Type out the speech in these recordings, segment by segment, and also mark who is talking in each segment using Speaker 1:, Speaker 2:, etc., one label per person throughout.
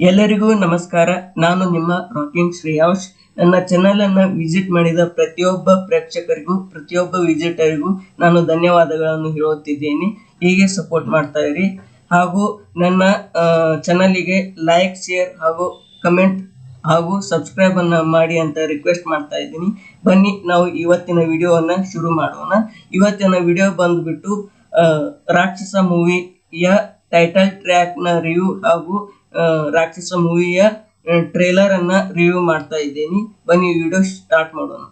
Speaker 1: ಎಲ್ಲರಿಗೂ ನಮಸ್ಕಾರ. ನಾನು ನಿಮ್ಮ ರಾಕಿಂಗ್ ಶ್ರೇಯಾಂಶ್. ನನ್ನ ಚಾನೆಲ್ ಅನ್ನು ವಿಸಿಟ್ ಮಾಡಿದ ಪ್ರತಿಯೊಬ್ಬ ಪ್ರೇಕ್ಷಕರಿಗೂ, ಪ್ರತಿಯೊಬ್ಬ ವಿಸಿಟರಿಗೂ ನಾನು ಧನ್ಯವಾದಗಳನ್ನು ಹೇಳುತ್ತಿದ್ದೇನೆ. ಹೀಗೆ ಸಪೋರ್ಟ್ ಮಾಡ್ತಾ ಇರಿ ಹಾಗೂ ನನ್ನ ಚಾನಲಿಗೆ ಲೈಕ್, ಶೇರ್ ಹಾಗೂ ಕಮೆಂಟ್ ಹಾಗೂ ಸಬ್ಸ್ಕ್ರೈಬ್ ಅನ್ನ ಮಾಡಿ ಅಂತ ರಿಕ್ವೆಸ್ಟ್ ಮಾಡ್ತಾ ಇದ್ದೀನಿ. ಬನ್ನಿ ನಾವು ಇವತ್ತಿನ ವಿಡಿಯೋವನ್ನ ಶುರು ಮಾಡೋಣ. ಇವತ್ತಿನ ವಿಡಿಯೋ ಬಂದ್ಬಿಟ್ಟು ರಾಕ್ಷಸ ಮೂವಿಯ ಟೈಟಲ್ ಟ್ರ್ಯಾಕ್ ನ ರಿವ್ಯೂ ಹಾಗೂ ರಾಕ್ಷಸ ಮೂವಿಯ ಟ್ರೇಲರ್ ಅನ್ನ ರಿವ್ಯೂ ಮಾಡ್ತಾ ಇದ್ದೀನಿ. ಬನ್ನಿ ವಿಡಿಯೋ ಸ್ಟಾರ್ಟ್ ಮಾಡೋಣ.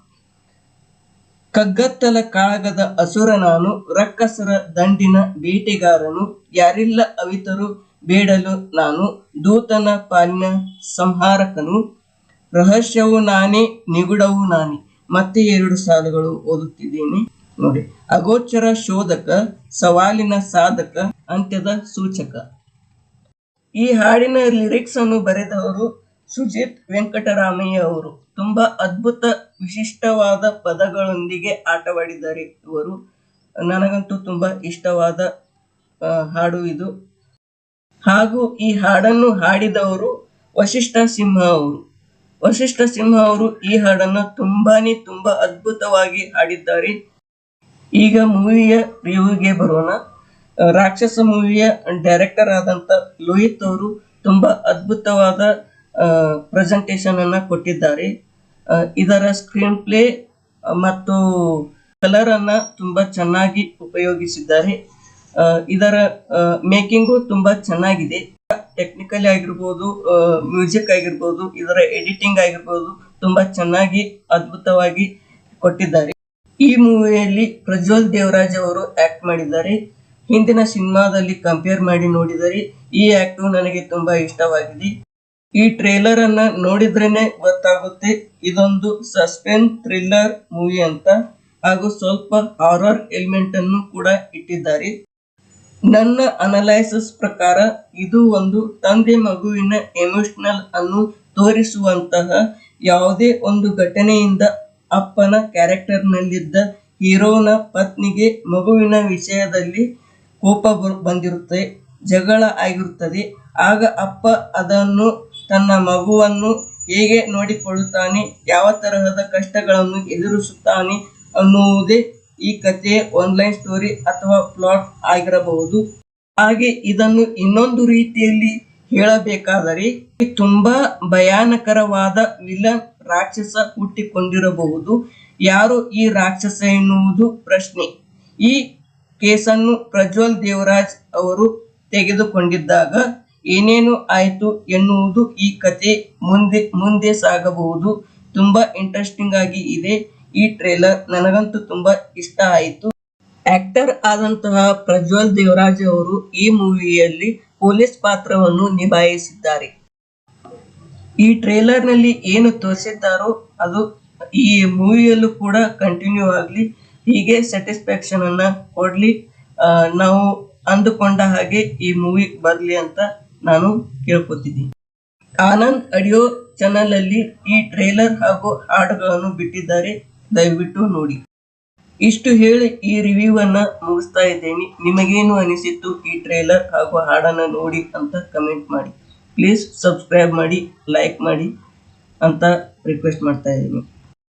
Speaker 1: ಕಗ್ಗತ್ತಲ ಕಾಳಗದ ಅಸುರ ನಾನು, ರಕ್ಕಸರ ದಂಡಿನ ಬೇಟೆಗಾರನು, ಯಾರಿಲ್ಲ ಅವಿತರು ಬೇಡಲು ನಾನು, ದೂತನ ಪಾಲಿನ ಸಂಹಾರಕನು, ರಹಸ್ಯವು ನಾನೇ ನಿಗೂಢವೂ ನಾನೇ. ಮತ್ತೆ 2 ಸಾಲುಗಳು ಓದುತ್ತಿದ್ದೇನೆ ನೋಡಿ. ಅಗೋಚರ ಶೋಧಕ, ಸವಾಲಿನ ಸಾಧಕ, ಅಂತ್ಯದ ಸೂಚಕ. ಈ ಹಾಡಿನ ಲಿರಿಕ್ಸ್ ಅನ್ನು ಬರೆದವರು ಸುಜಿತ್ ವೆಂಕಟರಾಮಯ್ಯ ಅವರು. ತುಂಬಾ ಅದ್ಭುತ ವಿಶಿಷ್ಟವಾದ ಪದಗಳೊಂದಿಗೆ ಆಟವಾಡಿದ್ದಾರೆ ಇವರು. ನನಗಂತೂ ತುಂಬಾ ಇಷ್ಟವಾದ ಹಾಡು ಇದು. ಹಾಗೂ ಈ ಹಾಡನ್ನು ಹಾಡಿದವರು ವಶಿಷ್ಠ ಸಿಂಹ ಅವರು. ವಶಿಷ್ಠ ಸಿಂಹ ಅವರು ಈ ಹಾಡನ್ನು ತುಂಬಾ ಅದ್ಭುತವಾಗಿ ಹಾಡಿದ್ದಾರೆ. ಈಗ ಮೂವಿಯ ರಿವ್ಯೂಗೆ ಬರೋಣ. ರಾಕ್ಷಸ ಮೂವಿಯ ಡೈರೆಕ್ಟರ್ ಆದಂತ ಲೋಹಿತ್ ಅವರು ತುಂಬಾ ಅದ್ಭುತವಾದ ಪ್ರೆಸೆಂಟೇಷನ್ ಅನ್ನ ಕೊಟ್ಟಿದ್ದಾರೆ. ಇದರ ಸ್ಕ್ರೀನ್ ಪ್ಲೇ ಮತ್ತು ಕಲರ್ ಅನ್ನ ತುಂಬಾ ಚೆನ್ನಾಗಿ ಉಪಯೋಗಿಸಿದ್ದಾರೆ. ಇದರ ಮೇಕಿಂಗು ತುಂಬಾ ಚೆನ್ನಾಗಿದೆ. ಟೆಕ್ನಿಕಲಿ ಆಗಿರ್ಬೋದು, ಮ್ಯೂಸಿಕ್ ಆಗಿರ್ಬೋದು, ಇದರ ಎಡಿಟಿಂಗ್ ಆಗಿರ್ಬೋದು ತುಂಬಾ ಚೆನ್ನಾಗಿ ಅದ್ಭುತವಾಗಿ ಕೊಟ್ಟಿದ್ದಾರೆ. ಈ ಮೂವಿಯಲ್ಲಿ ಪ್ರಜ್ವಲ್ ದೇವರಾಜ್ ಅವರು ಆಕ್ಟ್ ಮಾಡಿದ್ದಾರೆ. ಹಿಂದಿನ ಸಿನಿಮಾದಲ್ಲಿ ಕಂಪೇರ್ ಮಾಡಿ ನೋಡಿದರೆ ಈ ಆಕ್ಟ್ ನನಗೆ ತುಂಬಾ ಇಷ್ಟವಾಗಿದೆ. ಈ ಟ್ರೇಲರ್ ಅನ್ನ ನೋಡಿದ್ರೇನೆ ಗೊತ್ತಾಗುತ್ತೆ ಇದೊಂದು ಸಸ್ಪೆನ್ಸ್ ಥ್ರಿಲ್ಲರ್ ಮೂವಿ ಅಂತ. ಹಾಗೂ ಸ್ವಲ್ಪ ಹಾರರ್ ಎಲಿಮೆಂಟ್ ಅನ್ನು ಕೂಡ ಇಟ್ಟಿದ್ದಾರೆ. ನನ್ನ ಅನಲೈಸಿಸ್ ಪ್ರಕಾರ ಇದು ಒಂದು ತಂದೆ ಮಗುವಿನ ಎಮೋಷನಲ್ ಅನ್ನು ತೋರಿಸುವಂತಹ ಯಾವುದೇ ಒಂದು ಘಟನೆಯಿಂದ ಅಪ್ಪನ ಕ್ಯಾರೆಕ್ಟರ್ ನಲ್ಲಿದ್ದ ಹೀರೋನ ಪತ್ನಿಗೆ ಮಗುವಿನ ವಿಷಯದಲ್ಲಿ ಕೋಪ ಬಂದಿರುತ್ತೆ, ಜಗಳ ಆಗಿರುತ್ತದೆ. ಆಗ ಅಪ್ಪ ಅದನ್ನು ತನ್ನ ಮಗುವನ್ನು ಹೇಗೆ ನೋಡಿಕೊಳ್ಳುತ್ತಾನೆ, ಯಾವ ತರಹದ ಕಷ್ಟಗಳನ್ನು ಎದುರಿಸುತ್ತಾನೆ ಅನ್ನುವುದೇ ಈ ಕಥೆಯ ಆನ್ಲೈನ್ ಸ್ಟೋರಿ ಅಥವಾ ಪ್ಲಾಟ್ ಆಗಿರಬಹುದು. ಹಾಗೆ ಇದನ್ನು ಇನ್ನೊಂದು ರೀತಿಯಲ್ಲಿ ಹೇಳಬೇಕಾದರೆ ತುಂಬಾ ಭಯಾನಕರವಾದ ವಿಲನ್ ರಾಕ್ಷಸ ಹುಟ್ಟಿಕೊಂಡಿರಬಹುದು. ಯಾರು ಈ ರಾಕ್ಷಸ ಎನ್ನುವುದು ಪ್ರಶ್ನೆ. ಈ ಕೇಸನ್ನು ಪ್ರಜ್ವಲ್ ದೇವರಾಜ್ ಅವರು ತೆಗೆದುಕೊಂಡಿದ್ದಾಗ ಏನೇನು ಆಯ್ತು ಎನ್ನುವುದು ಈ ಕತೆ ಮುಂದೆ ಸಾಗಬಹುದು. ತುಂಬಾ ಇಂಟ್ರೆಸ್ಟಿಂಗ್ ಆಗಿ ಇದೆ ಈ ಟ್ರೇಲರ್. ನನಗಂತೂ ತುಂಬಾ ಇಷ್ಟ ಆಯಿತು. ಆಕ್ಟರ್ ಆದಂತಹ ಪ್ರಜ್ವಲ್ ದೇವರಾಜ್ ಅವರು ಈ ಮೂವಿಯಲ್ಲಿ ಪೊಲೀಸ್ ಪಾತ್ರವನ್ನು ನಿಭಾಯಿಸಿದ್ದಾರೆ. ಈ ಟ್ರೇಲರ್ ನಲ್ಲಿ ಏನು ತೋರಿಸಿದ್ದಾರೋ ಅದು ಈ ಮೂವಿಯಲ್ಲೂ ಕೂಡ ಕಂಟಿನ್ಯೂ ಆಗ್ಲಿ, ಹೀಗೆ ಸ್ಯಾಟಿಸ್ಫ್ಯಾಕ್ಷನ್ ಅನ್ನ ಕೊಡ್ಲಿ, ನಾವು ಅಂದುಕೊಂಡ ಹಾಗೆ ಈ ಮೂವಿ ಬರ್ಲಿ ಅಂತ ನಾನು ಕೇಳ್ಕೊತಿದ್ದೀನಿ. ಆನಂದ್ ಆಡಿಯೋ ಚಾನಲ್ ಅಲ್ಲಿ ಈ ಟ್ರೇಲರ್ ಹಾಗೂ ಹಾಡುಗಳನ್ನು ಬಿಟ್ಟಿದ್ದಾರೆ, ದಯವಿಟ್ಟು ನೋಡಿ. ಇಷ್ಟು ಹೇಳಿ ಈ ರಿವ್ಯೂ ಅನ್ನ ಮುಗಿಸ್ತಾ ಇದ್ದೇನೆ. ನಿಮಗೇನು ಅನಿಸಿತ್ತು ಈ ಟ್ರೇಲರ್ ಹಾಗೂ ಹಾಡನ್ನ ನೋಡಿ ಅಂತ ಕಮೆಂಟ್ ಮಾಡಿ. ಪ್ಲೀಸ್ ಸಬ್ಸ್ಕ್ರೈಬ್ ಮಾಡಿ, ಲೈಕ್ ಮಾಡಿ ಅಂತ ರಿಕ್ವೆಸ್ಟ್ ಮಾಡ್ತಾ ಇದ್ದೀನಿ.